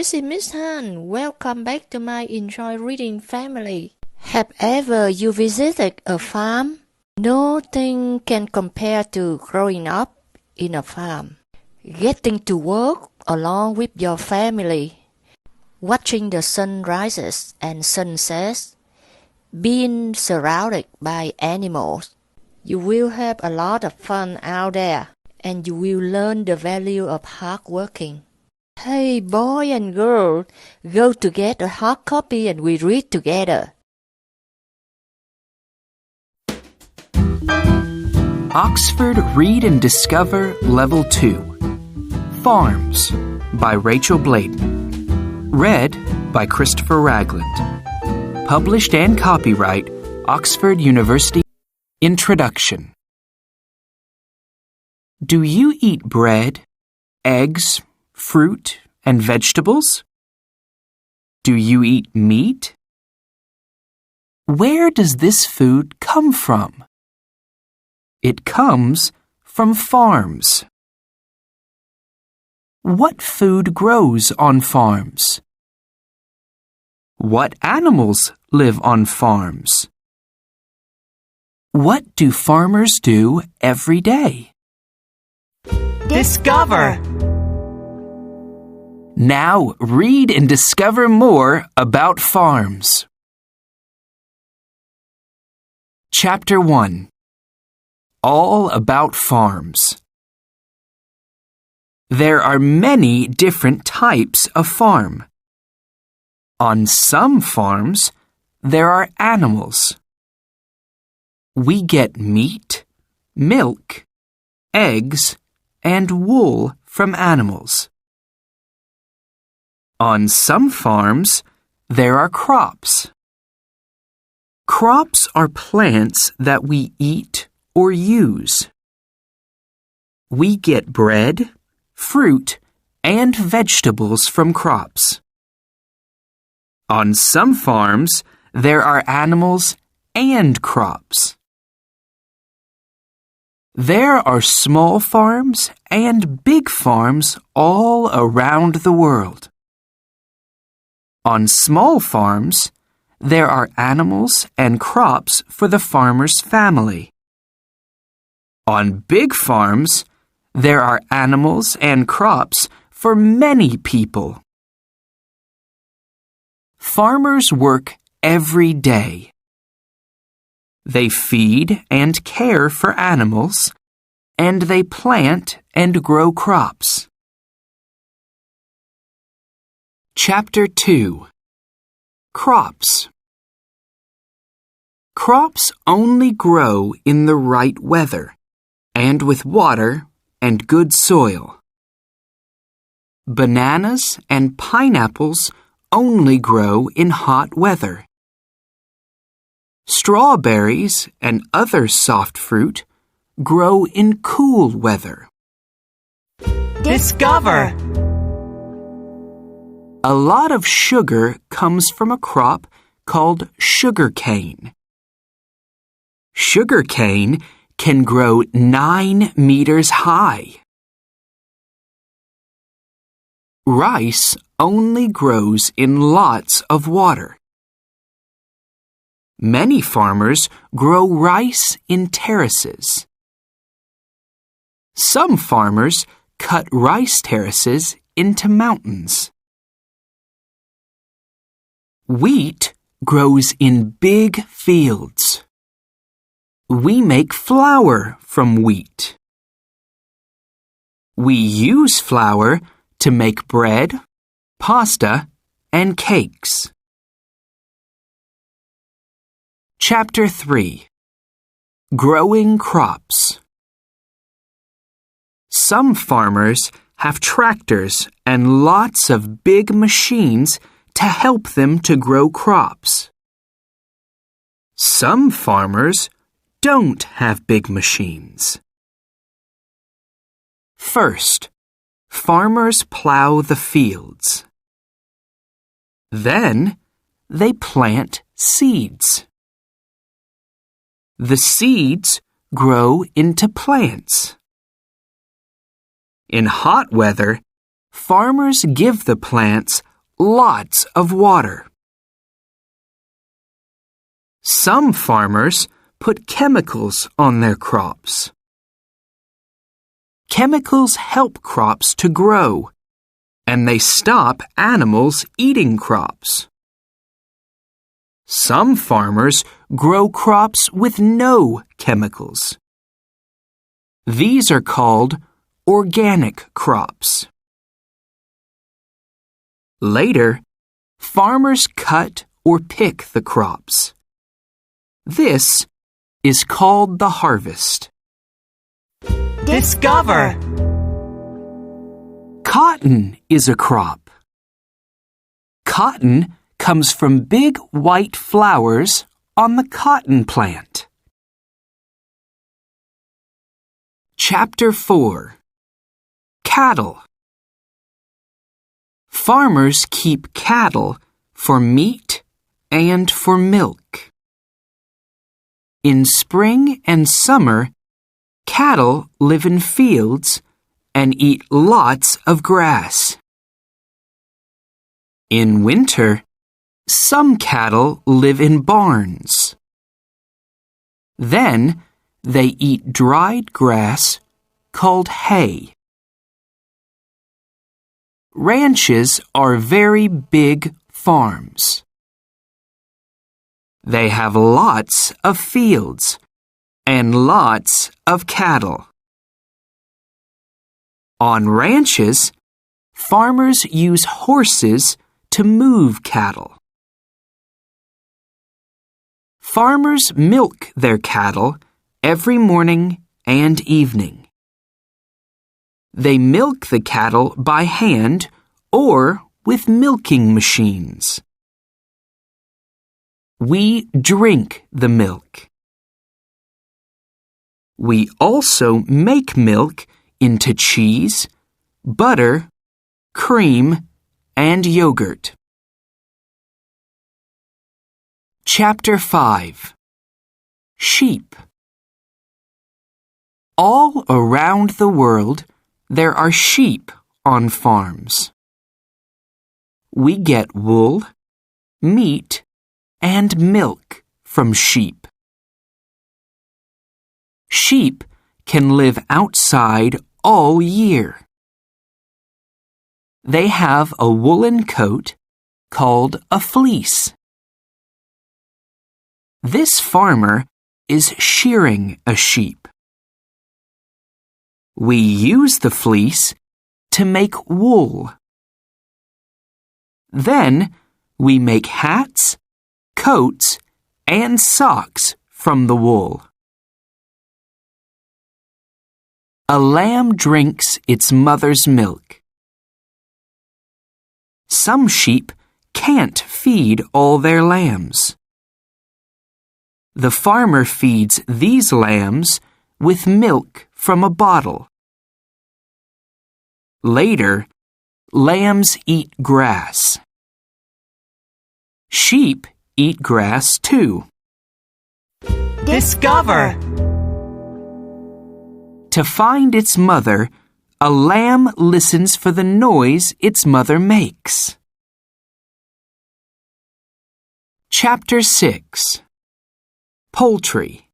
This is Miss Han. Welcome back to my Enjoy Reading family. Have ever you visited a farm? Nothing can compare to growing up in a farm. Getting to work along with your family. Watching the sunrises and sunsets. Being surrounded by animals. You will have a lot of fun out there. And you will learn the value of hard working. Hey, boy and girl, go to get a hard copy and we read together. Oxford Read and Discover Level 2 Farms by Rachel Bladon. Read by Christopher Ragland. Published and copyright Oxford University. Introduction. Do you eat bread, eggs, fruit, and vegetables? Do you eat meat? Where does this food come from? It comes from farms. What food grows on farms? What animals live on farms? What do farmers do every day? Discover! Now read and discover more about farms. Chapter 1 All About Farms. There are many different types of farm. On some farms, there are animals. We get meat, milk, eggs, and wool from animals. On some farms, there are crops. Crops are plants that we eat or use. We get bread, fruit, and vegetables from crops. On some farms, there are animals and crops. There are small farms and big farms all around the world. On small farms, there are animals and crops for the farmer's family. On big farms, there are animals and crops for many people. Farmers work every day. They feed and care for animals, and they plant and grow crops. Chapter 2 Crops. Crops only grow in the right weather, and with water and good soil. Bananas and pineapples only grow in hot weather. Strawberries and other soft fruit grow in cool weather. Discover! A lot of sugar comes from a crop called sugarcane. Sugarcane can grow 9 meters high. Rice only grows in lots of water. Many farmers grow rice in terraces. Some farmers cut rice terraces into mountains. Wheat grows in big fields. We make flour from wheat. We use flour to make bread, pasta, and cakes. Chapter 3 Growing Crops. Some farmers have tractors and lots of big machines to help them to grow crops. Some farmers don't have big machines. First, farmers plow the fields. Then, they plant seeds. The seeds grow into plants. In hot weather, farmers give the plants lots of water. Some farmers put chemicals on their crops. Chemicals help crops to grow, and they stop animals eating crops. Some farmers grow crops with no chemicals. These are called organic crops. Later, farmers cut or pick the crops. This is called the harvest. Discover. Cotton is a crop. Cotton comes from big white flowers on the cotton plant. Chapter 4. Cattle. Farmers keep cattle for meat and for milk. In spring and summer, cattle live in fields and eat lots of grass. In winter, some cattle live in barns. Then they eat dried grass called hay. Ranches are very big farms. They have lots of fields and lots of cattle. On ranches, farmers use horses to move cattle. Farmers milk their cattle every morning and evening. They milk the cattle by hand or with milking machines. We drink the milk. We also make milk into cheese, butter, cream, and yogurt. Chapter 5. Sheep. All around the world, there are sheep on farms. We get wool, meat, and milk from sheep. Sheep can live outside all year. They have a woolen coat called a fleece. This farmer is shearing a sheep. We use the fleece to make wool. Then we make hats, coats, and socks from the wool. A lamb drinks its mother's milk. Some sheep can't feed all their lambs. The farmer feeds these lambs with milk from a bottle. Later, lambs eat grass. Sheep eat grass too. Discover. To find its mother, a lamb listens for the noise its mother makes. Chapter 6. Poultry.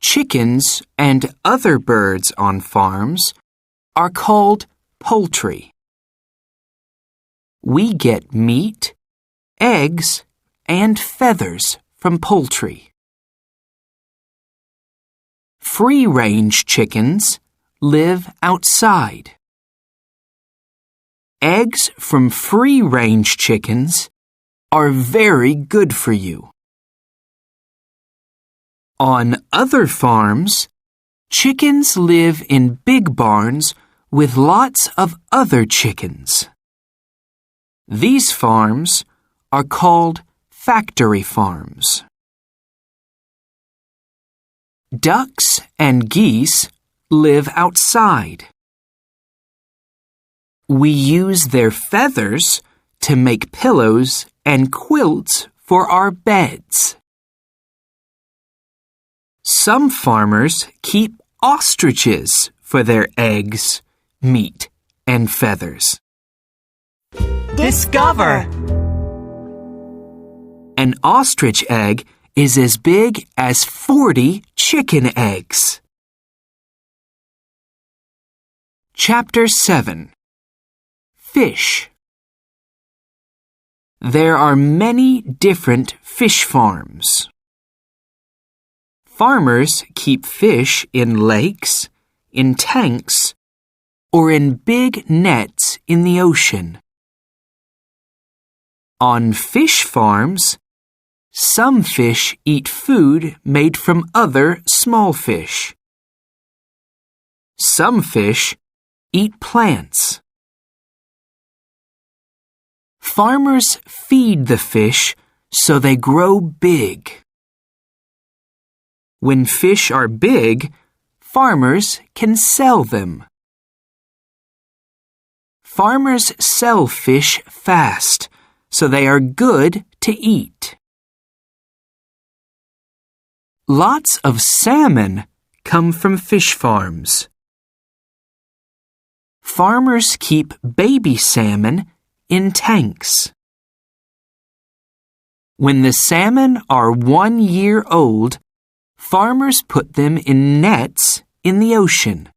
Chickens and other birds on farms are called poultry. We get meat, eggs, and feathers from poultry. Free-range chickens live outside. Eggs from free-range chickens are very good for you. On other farms, chickens live in big barns with lots of other chickens. These farms are called factory farms. Ducks and geese live outside. We use their feathers to make pillows and quilts for our beds. Some farmers keep ostriches for their eggs, meat, and feathers. Discover. An ostrich egg is as big as 40 chicken eggs. Chapter 7. Fish. There are many different fish farms. Farmers keep fish in lakes, in tanks, or in big nets in the ocean. On fish farms, some fish eat food made from other small fish. Some fish eat plants. Farmers feed the fish so they grow big. When fish are big, farmers can sell them. Farmers sell fish fast, so they are good to eat. Lots of salmon come from fish farms. Farmers keep baby salmon in tanks. When the salmon are 1 year old, farmers put them in nets in the ocean.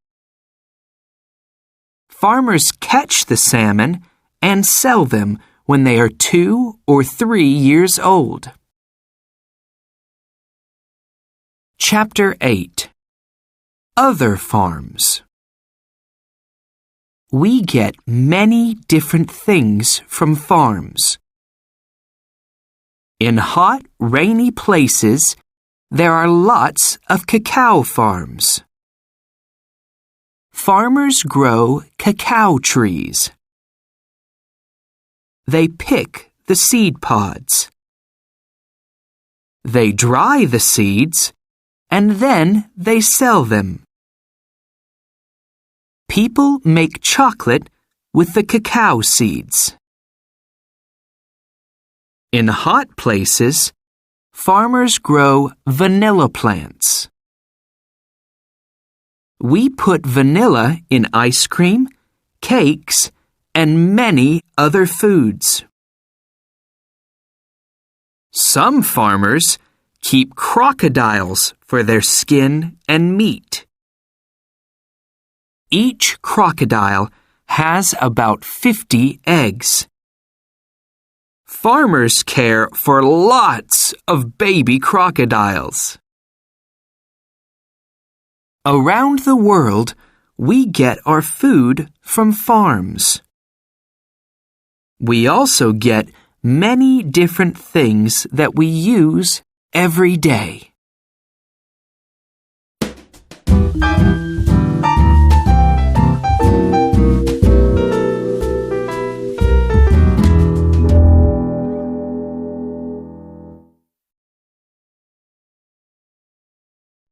Farmers catch the salmon and sell them when they are 2 or 3 years old. Chapter 8. Other farms. We get many different things from farms. In hot, rainy places, there are lots of cacao farms. Farmers grow cacao trees. They pick the seed pods. They dry the seeds, and then they sell them. People make chocolate with the cacao seeds. In hot places, farmers grow vanilla plants. We put vanilla in ice cream, cakes, and many other foods. Some farmers keep crocodiles for their skin and meat. Each crocodile has about 50 eggs. Farmers care for lots of baby crocodiles. Around the world, we get our food from farms. We also get many different things that we use every day.